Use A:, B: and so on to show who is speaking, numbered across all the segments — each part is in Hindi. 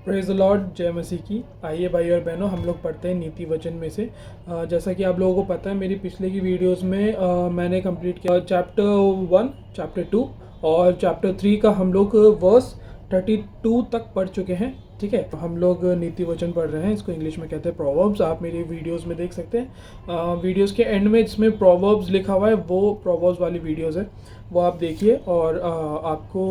A: प्रेज द लॉर्ड, जय मसीह की। आइए भाई और बहनों, हम लोग पढ़ते हैं नीति वचन में से। जैसा कि आप लोगों को पता है, मेरी पिछले की वीडियोस में मैंने कंप्लीट किया चैप्टर 1, चैप्टर 2 और चैप्टर 3 का हम लोग वर्स 32 तक पढ़ चुके हैं। ठीक है, हम लोग नीति वचन पढ़ रहे हैं। इसको इंग्लिश में कहते हैं प्रोवर्ब्स। आप मेरी वीडियोस में देख सकते हैं। वीडियोस के एंड में जिसमें प्रोवर्ब्स लिखा हुआ है, वो प्रोवर्ब्स वाली वीडियोस है, वो आप देखिए। और आपको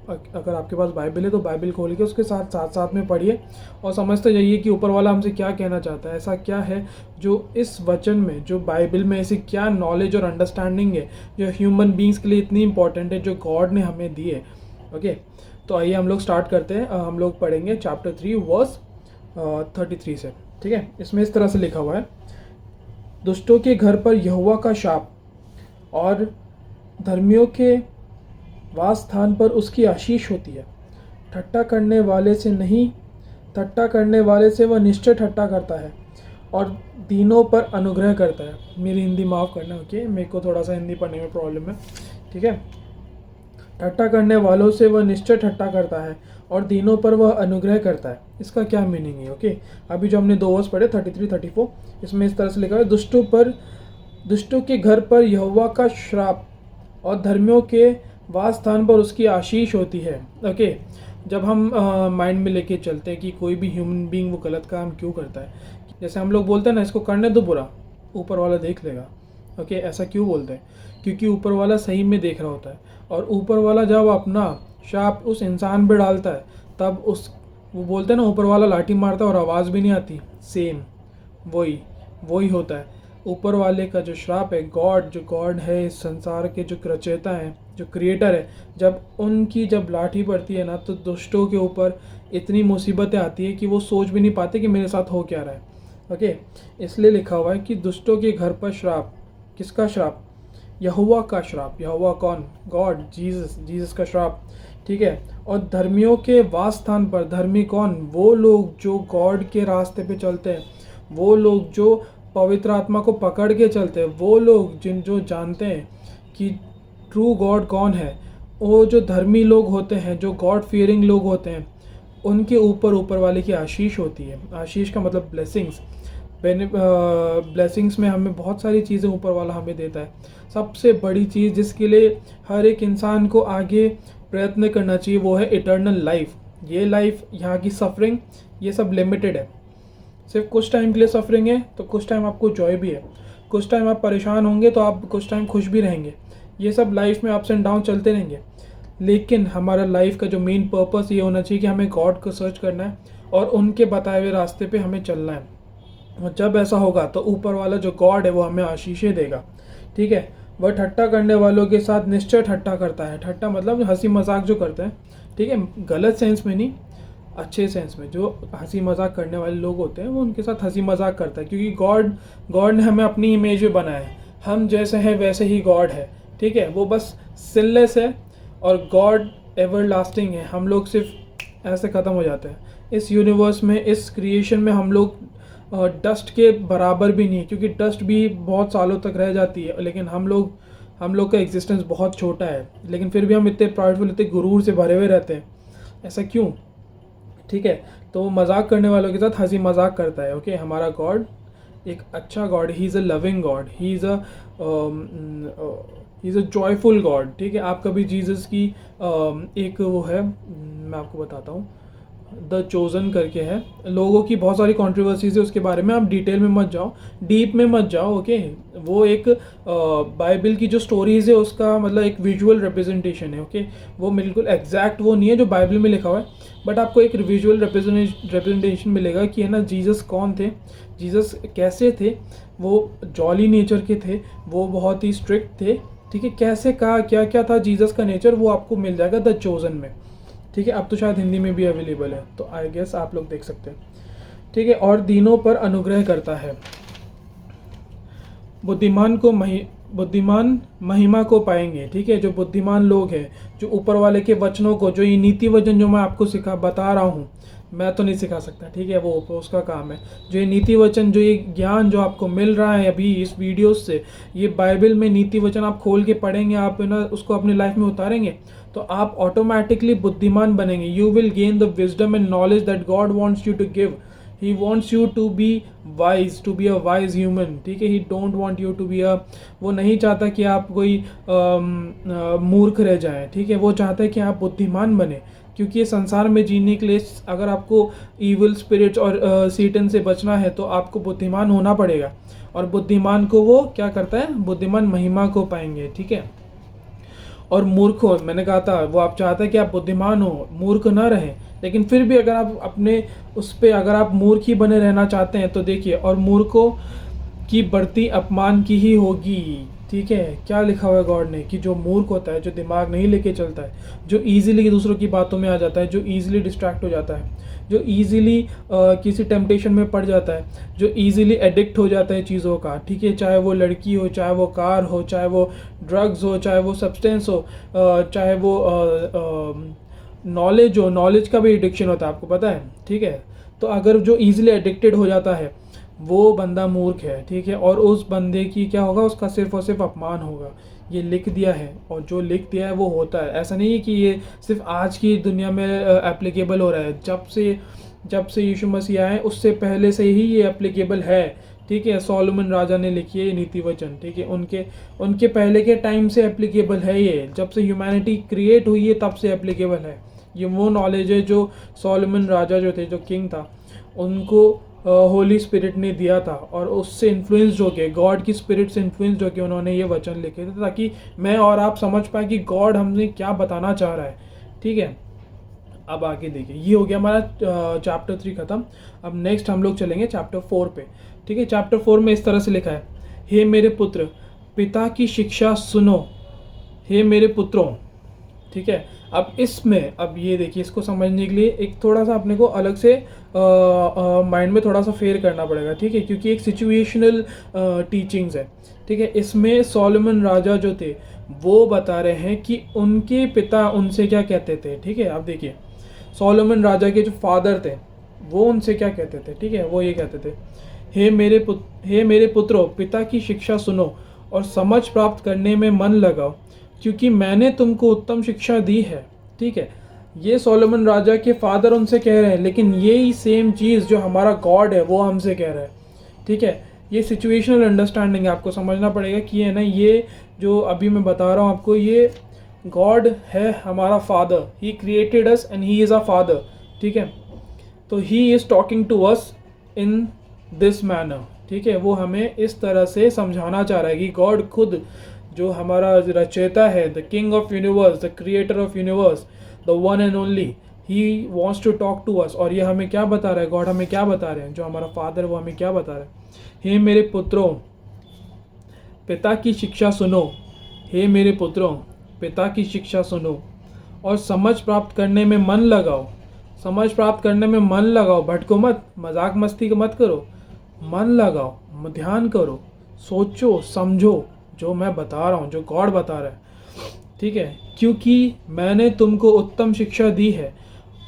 A: अगर आपके पास बाइबल है तो बाइबल खोल के उसके साथ साथ में पढ़िए और समझते जाइए कि ऊपर वाला हमसे क्या कहना चाहता है। ऐसा क्या है जो इस वचन में, जो बाइबल में ऐसी क्या नॉलेज और अंडरस्टैंडिंग है जो ह्यूमन बींग्स के लिए इतनी इंपॉर्टेंट है, जो गॉड ने हमें दी है। ओके, तो आइए हम लोग स्टार्ट करते हैं। हम लोग पढ़ेंगे चैप्टर 3 वर्स 33 से। ठीक है, इसमें इस तरह से लिखा हुआ है, दुष्टों के घर पर यहोवा का शाप और धर्मियों के वास स्थान पर उसकी आशीष होती है। ठट्टा करने वाले से नहीं, ठट्टा करने वाले से वह निश्चय ठट्टा करता है और दीनों पर अनुग्रह करता है। मेरी हिंदी माफ़ करना, ओके, मेरे को थोड़ा सा हिंदी पढ़ने में प्रॉब्लम है। ठीक है, ठट्टा करने वालों से वह निश्चय ठट्टा करता है और दीनों पर वह अनुग्रह करता है। इसका क्या मीनिंग है? ओके, अभी जो हमने 2 वर्स पढ़े 33, 34, इसमें इस तरह से लिखा है, दुष्टों के घर पर यहोवा का श्राप और धर्मियों के वास स्थान पर उसकी आशीष होती है। ओके, जब हम माइंड में लेके चलते हैं कि कोई भी ह्यूमन बीइंग वो गलत काम क्यों करता है, जैसे हम लोग बोलते हैं ना, इसको करने दो बुरा, ऊपर वाला देख लेगा। ओके, ऐसा क्यों बोलते हैं? क्योंकि ऊपर वाला सही में देख रहा होता है, और ऊपर वाला जब अपना शाप उस इंसान पे डालता है, तब वो बोलते हैं ना, ऊपर वाला लाठी मारता है और आवाज़ भी नहीं आती। सेम वही होता है। ऊपर वाले का जो श्राप है, जो गॉड है, इस संसार के जो रचयिता हैं, जो क्रिएटर है, जब लाठी पड़ती है ना, तो दुष्टों के ऊपर इतनी मुसीबतें आती है कि वो सोच भी नहीं पाते कि मेरे साथ हो क्या रहा है। ओके, इसलिए लिखा हुआ है कि दुष्टों के घर पर श्राप। किसका श्राप? यहोवा का श्राप। यहोवा कौन? गॉड, जीसस का श्राप। ठीक है, और धर्मियों के वास स्थान पर, धर्मी कौन? वो लोग जो गॉड के रास्ते पे चलते हैं, वो लोग जो पवित्र आत्मा को पकड़ के चलते हैं, वो लोग जो जानते हैं कि ट्रू गॉड कौन है। वो जो धर्मी लोग होते हैं, जो गॉड फियरिंग लोग होते हैं, उनके ऊपर वाले की आशीष होती है। आशीष का मतलब ब्लेसिंग्स। ब्लेसिंग्स में हमें बहुत सारी चीज़ें ऊपर वाला हमें देता है। सबसे बड़ी चीज़ जिसके लिए हर एक इंसान को आगे प्रयत्न करना चाहिए, वो है इटर्नल लाइफ। ये लाइफ, यहाँ की सफरिंग, ये सब लिमिटेड है। सिर्फ कुछ टाइम के लिए सफरिंग है, तो कुछ टाइम आपको जॉय भी है। कुछ टाइम आप परेशान होंगे तो आप कुछ टाइम खुश भी रहेंगे। ये सब लाइफ में अप्स एंड डाउन चलते रहेंगे। लेकिन हमारा लाइफ का जो मेन पर्पस ये होना चाहिए कि हमें गॉड को सर्च करना है और उनके बताए हुए रास्ते पे हमें चलना है। और जब ऐसा होगा तो ऊपर वाला जो गॉड है वो हमें आशीषें देगा। ठीक है, वह ठट्टा करने वालों के साथ निश्चय ठट्टा करता है। ठट्टा मतलब हंसी मजाक जो करते हैं, ठीक है, गलत सेंस में नहीं, अच्छे सेंस में। जो हंसी मजाक करने वाले लोग होते हैं वो उनके साथ हंसी मजाक करता है, क्योंकि गॉड ने हमें अपनी इमेज में बनाया है। हम जैसे हैं वैसे ही गॉड है। ठीक है, वो बस सिनलेस है और गॉड एवर लास्टिंग है। हम लोग सिर्फ ऐसे ख़त्म हो जाते हैं इस यूनिवर्स में, इस क्रिएशन में। हम लोग डस्ट के बराबर भी नहीं, क्योंकि डस्ट भी बहुत सालों तक रह जाती है, लेकिन हम लोग का एग्जिस्टेंस बहुत छोटा है। लेकिन फिर भी हम इतने प्राउडफुल, इतने गुरूर से भरे हुए रहते हैं। ऐसा क्यों? ठीक है, तो मजाक करने वालों के साथ हंसी मजाक करता है। ओके, हमारा गॉड एक अच्छा God, he is a loving God, he is a joyful God. ठीक है, आप कभी जीसस की एक वो है, मैं आपको बताता हूँ, द चोजन करके है। लोगों की बहुत सारी कंट्रोवर्सीज है उसके बारे में, आप डिटेल में मत जाओ, डीप में मत जाओ। ओके, वो एक बाइबल की जो स्टोरीज है उसका मतलब एक विजुअल रिप्रेजेंटेशन है। ओके, वो बिल्कुल एग्जैक्ट वो नहीं है जो बाइबल में लिखा हुआ है, बट आपको एक विजुअल रिप्रेजेंटेशन मिलेगा कि है ना, जीसस कौन थे, जीसस कैसे थे। वो जॉली नेचर के थे, वो बहुत ही स्ट्रिक्ट थे। ठीक है, कैसे कहा, क्या क्या था जीसस का नेचर, वो आपको मिल जाएगा द चोजन में। ठीक है, अब तो शायद हिंदी में भी अवेलेबल है, तो आई गेस आप लोग देख सकते हैं। ठीक है, और दीनों पर अनुग्रह करता है। बुद्धिमान महिमा को पाएंगे। ठीक है, जो बुद्धिमान लोग हैं, जो ऊपर वाले के वचनों को, जो ये नीति वचन जो मैं आपको बता रहा हूँ, मैं तो नहीं सिखा सकता, ठीक है, वो उसका काम है। जो ये नीति वचन, जो ये ज्ञान जो आपको मिल रहा है अभी इस वीडियो से, ये बाइबल में नीति वचन आप खोल के पढ़ेंगे, आप ना उसको अपनी लाइफ में उतारेंगे तो आप ऑटोमेटिकली बुद्धिमान बनेंगे। You will gain the wisdom and knowledge that God wants you to give. He wants you to be wise, to be a wise human, ठीक है। He don't want you to be a, वो नहीं चाहता कि आप कोई मूर्ख रह जाएं, ठीक है। वो चाहता है कि आप बुद्धिमान बने, क्योंकि ये संसार में जीने के लिए अगर आपको ईविल स्पिरिट्स और सीटन से बचना है तो आपको बुद्धिमान होना पड़ेगा। और बुद्धिमान को वो क्या करता है, बुद्धिमान महिमा को पाएंगे, ठीक है। और मूर्ख हो, मैंने कहा था, वो आप चाहते हैं कि आप बुद्धिमान हो, मूर्ख ना रहें। लेकिन फिर भी अगर आप अपने उस पर अगर आप मूर्ख ही बने रहना चाहते हैं तो देखिए, और मूर्खों की बढ़ती अपमान की ही होगी, ठीक है। क्या लिखा हुआ है गॉड ने कि जो मूर्ख होता है, जो दिमाग नहीं लेके चलता है, जो ईजिली दूसरों की बातों में आ जाता है, जो ईजिली डिस्ट्रैक्ट हो जाता है, जो ईजिली किसी टेम्पटेशन में पड़ जाता है, जो ईजिली एडिक्ट हो जाता है चीज़ों का, ठीक है। चाहे वो लड़की हो, चाहे वो कार हो, चाहे वो ड्रग्स हो, चाहे वो सब्सटेंस हो, चाहे वो नॉलेज हो, नॉलेज का भी एडिक्शन होता है, आपको पता है, ठीक है। तो अगर जो ईजिली एडिक्टेड हो जाता है वो बंदा मूर्ख है, ठीक है। और उस बंदे की क्या होगा, उसका सिर्फ और सिर्फ अपमान होगा। ये लिख दिया है, और जो लिख दिया है वो होता है। ऐसा नहीं है कि ये सिर्फ आज की दुनिया में एप्लीकेबल हो रहा है। जब से यीशु मसीह आए उससे पहले से ही ये एप्लीकेबल है, ठीक है। सोलोमन राजा ने लिखी है ये नीति वचन, ठीक है। उनके पहले के टाइम से एप्लीकेबल है ये। जब से ह्यूमैनिटी क्रिएट हुई है तब से एप्लीकेबल है। ये वो नॉलेज है जो सोलोमन राजा जो थे, जो किंग था, उनको होली स्पिरिट ने दिया था, और उससे इन्फ्लुएंस होके, गॉड की स्पिरिट से इन्फ्लुएंस होके उन्होंने ये वचन लिखे थे, ताकि मैं और आप समझ पाए कि गॉड हमने क्या बताना चाह रहा है, ठीक है। अब आगे देखिए, ये हो गया हमारा चैप्टर 3 खत्म। अब नेक्स्ट हम लोग चलेंगे चैप्टर 4 पे, ठीक है। चैप्टर 4 में इस तरह से लिखा है, हे मेरे पुत्र, पिता की शिक्षा सुनो, हे मेरे पुत्रों, ठीक है। अब इसमें, अब ये देखिए, इसको समझने के लिए एक थोड़ा सा अपने को अलग से माइंड में थोड़ा सा फेयर करना पड़ेगा, ठीक है, क्योंकि एक सिचुएशनल टीचिंग्स है, ठीक है। इसमें सोलोमन राजा जो थे वो बता रहे हैं कि उनके पिता उनसे क्या कहते थे, ठीक है। अब देखिए, सोलोमन राजा के जो फादर थे वो उनसे क्या कहते थे, ठीक है। वो ये कहते थे, हे मेरे पुत्रों, पिता की शिक्षा सुनो और समझ प्राप्त करने में मन लगाओ, क्योंकि मैंने तुमको उत्तम शिक्षा दी है, ठीक है। ये सोलोमन राजा के फादर उनसे कह रहे हैं, लेकिन यही सेम चीज़ जो हमारा गॉड है वो हमसे कह रहा है, ठीक है। ये सिचुएशनल अंडरस्टैंडिंग आपको समझना पड़ेगा कि है ना, ये जो अभी मैं बता रहा हूँ आपको, ये गॉड है हमारा father. He created us and he is a father, ठीक है। तो he is talking to us in this manner, ठीक है। वो हमें इस तरह से समझाना चाह रहा है कि गॉड खुद जो हमारा रचयिता है, the king of universe, the creator of universe, the one and only, he wants to talk to us. और ये हमें क्या बता रहा है, गॉड हमें क्या बता रहे हैं, जो हमारा फादर है वो हमें क्या बता रहा है, हे मेरे पुत्रों, पिता की शिक्षा सुनो, हे मेरे पुत्रों, पिता की शिक्षा सुनो और समझ प्राप्त करने में मन लगाओ। समझ प्राप्त करने में मन लगाओ, भटको मत, मजाक मस्ती मत करो, मन लगाओ, ध्यान करो, सोचो समझो जो मैं बता रहा हूँ, जो गॉड बता रहा है, ठीक है। क्योंकि मैंने तुमको उत्तम शिक्षा दी है,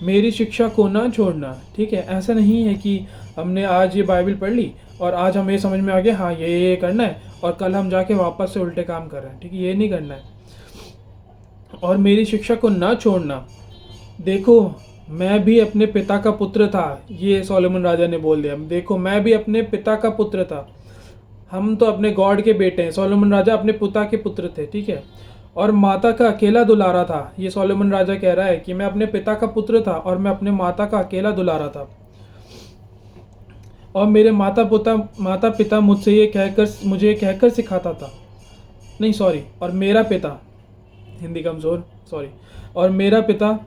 A: मेरी शिक्षा को ना छोड़ना, ठीक है। ऐसा नहीं है कि हमने आज ये बाइबल पढ़ ली और आज हमें समझ में आ गया हाँ ये करना है, और कल हम जाके वापस से उल्टे काम कर रहे हैं, ठीक है। ये नहीं करना है। और मेरी शिक्षा को ना छोड़ना, देखो मैं भी अपने पिता का पुत्र था, ये सोलोमन राजा ने बोल दिया। देखो मैं भी अपने पिता का पुत्र था, हम तो अपने गॉड के बेटे हैं। सोलोमन राजा अपने पिता के पुत्र थे, ठीक है। और माता का अकेला दुलारा था, ये सोलोमन राजा कह रहा है कि मैं अपने पिता का पुत्र था और मैं अपने माता का अकेला दुलारा था। और मेरे माता पिता मुझे ये कहकर सिखाता था, नहीं सॉरी, और मेरा पिता, हिंदी कमज़ोर, सॉरी, और मेरा पिता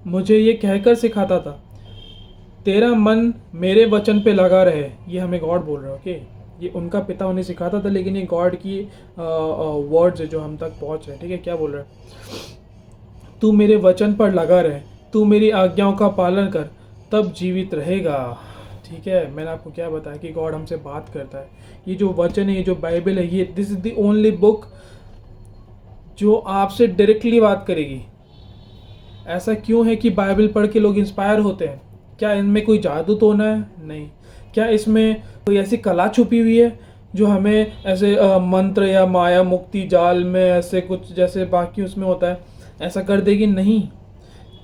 A: मुझे ये कहकर सिखाता था, तेरा मन मेरे वचन पे लगा रहे। ये हमें गॉड बोल रहा है, ओके। ये उनका पिता उन्हें सिखाता था, लेकिन ये गॉड की वर्ड्स है जो हम तक पहुँच रहे हैं, ठीक है। क्या बोल रहा है, तू मेरे वचन पर लगा रहे, तू मेरी आज्ञाओं का पालन कर, तब जीवित रहेगा, ठीक है। मैंने आपको क्या बताया कि गॉड हमसे बात करता है। ये जो वचन है, ये जो बाइबल है, ये this is the only book जो आपसे डायरेक्टली बात करेगी। ऐसा क्यों है कि बाइबल पढ़ के लोग इंस्पायर होते हैं? क्या इनमें कोई जादू टोना है? नहीं। क्या इसमें कोई ऐसी कला छुपी हुई है जो हमें ऐसे मंत्र या माया मुक्ति जाल में ऐसे कुछ जैसे बाकी उसमें होता है ऐसा कर देगी? नहीं।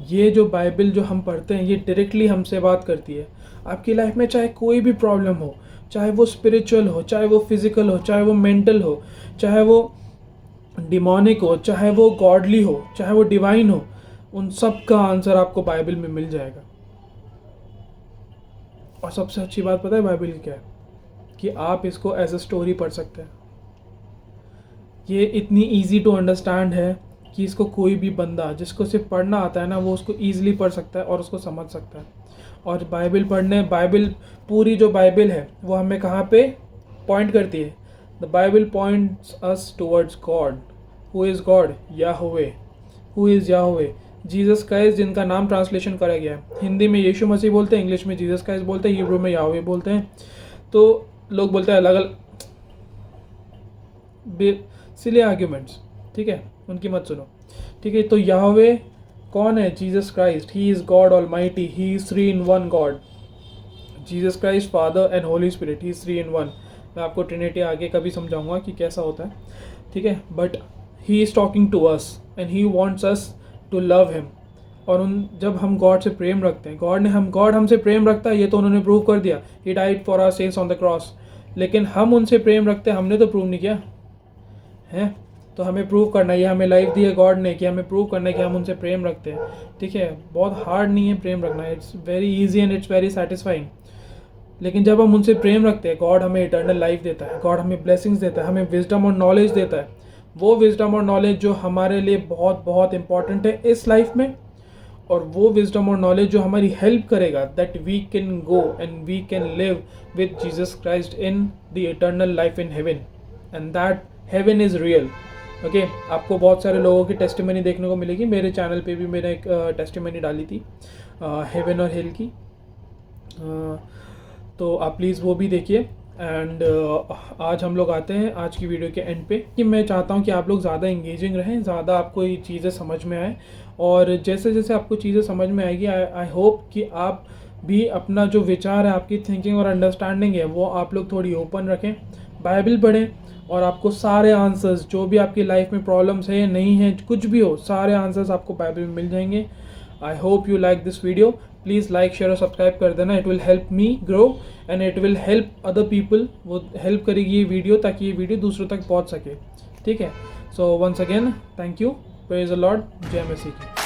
A: ये जो बाइबल जो हम पढ़ते हैं ये डायरेक्टली हमसे बात करती है। आपकी लाइफ में चाहे कोई भी प्रॉब्लम हो, चाहे वो स्पिरिचुअल हो, चाहे वो फिजिकल हो, चाहे वो मेंटल हो, चाहे वो डिमोनिक हो, चाहे वो गॉडली हो, चाहे वो डिवाइन हो, उन सब का आंसर आपको बाइबल में मिल जाएगा। और सबसे अच्छी बात पता है बाइबल की क्या है? कि आप इसको एज अ स्टोरी पढ़ सकते हैं। ये इतनी इजी टू अंडरस्टैंड है कि इसको कोई भी बंदा जिसको सिर्फ पढ़ना आता है ना, वो उसको ईजिली पढ़ सकता है और उसको समझ सकता है। और बाइबल पूरी जो बाइबल है वो हमें कहाँ पे पॉइंट करती है? The Bible points us towards God. Who is God? Yahweh. Who is Yahweh? Jesus Christ, जिनका नाम ट्रांसलेशन करा गया है। हिंदी में यीशु मसीह बोलते हैं, इंग्लिश में जीसस क्राइस्ट बोलते हैं, हिब्रू में याहवे बोलते हैं। तो लोग बोलते हैं अलग अलग सिली आर्ग्यूमेंट्स, ठीक है, उनकी मत सुनो, ठीक है। तो याहवे कौन है? Jesus Christ. He is God almighty. He is 3 in 1 God. Jesus Christ, father and Holi spirit, he is 3 in 1। मैं आपको ट्रिनिटी आगे कभी समझाऊंगा कि कैसा होता है, ठीक है। But he is talking to us and he wants us to love him. और जब हम गॉड से प्रेम रखते हैं, गॉड हमसे प्रेम रखता है, ये तो उन्होंने प्रूव कर दिया। He died for our sins on the cross. लेकिन हम उनसे प्रेम रखते हैं, हमने तो प्रूव नहीं किया है। तो हमें प्रूव करना है, ये हमें लाइफ दी है गॉड ने कि हमें प्रूव करना है कि हम उनसे प्रेम रखते हैं, ठीक है। बहुत हार्ड नहीं है प्रेम रखना, it's very easy and it's very satisfying. लेकिन जब हम उनसे प्रेम रखते हैं, गॉड हमें इटर्नल लाइफ देता है, गॉड हमें ब्लेसिंग्स देता है, हमें विजडम और नॉलेज देता है। वो विजडम और नॉलेज जो हमारे लिए बहुत बहुत इंपॉर्टेंट है इस लाइफ में, और वो विजडम और नॉलेज जो हमारी हेल्प करेगा that we can go and we can live with Jesus Christ in the eternal life in heaven, and that heaven is real. Okay, आपको बहुत सारे लोगों की टेस्टिमनी देखने को मिलेगी। मेरे चैनल पे भी मैंने एक टेस्टिमनी डाली थी हेवन और हेल की, तो आप प्लीज़ वो भी देखिए। एंड आज हम लोग आते हैं आज की वीडियो के एंड पे, कि मैं चाहता हूँ कि आप लोग ज़्यादा इंगेजिंग रहें, ज़्यादा आपको ये चीज़ें समझ में आए, और जैसे जैसे आपको चीज़ें समझ में आएगी आई होप कि आप भी अपना जो विचार है, आपकी थिंकिंग और अंडरस्टैंडिंग है, वो आप लोग थोड़ी ओपन रखें, बाइबल पढ़ें, और आपको सारे आंसर्स जो भी आपकी लाइफ में प्रॉब्लम्स है नहीं है, कुछ भी हो, सारे आंसर्स आपको बाइबल में मिल जाएंगे। I hope you like this video. Please like share और सब्सक्राइब कर देना। It will help me grow and it will help other people. वो हेल्प करेगी ये वीडियो, ताकि ये वीडियो दूसरों तक पहुंच सके, ठीक है। So once again thank you, praise the Lord, जय मसीह की।